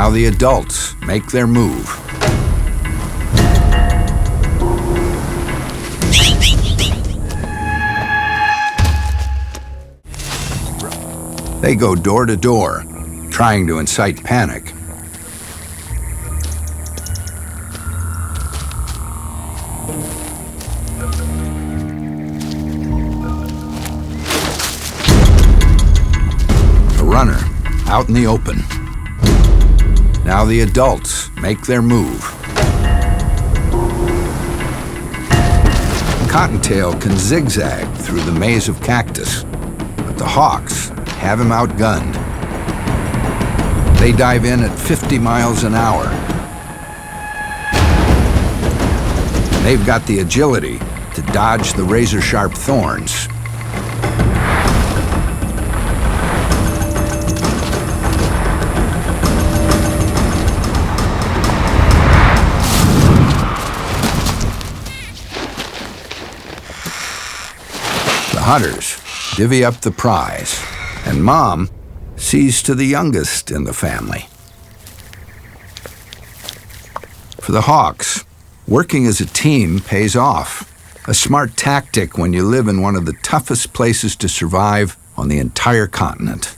Now the adults make their move. They go door to door, trying to incite panic. A runner out in the open. Now the adults make their move. Cottontail can zigzag through the maze of cactus, but the hawks have him outgunned. They dive in at 50 miles an hour. They've got the agility to dodge the razor-sharp thorns. The hunters divvy up the prize, and Mom sees to the youngest in the family. For the hawks, working as a team pays off. A smart tactic when you live in one of the toughest places to survive on the entire continent.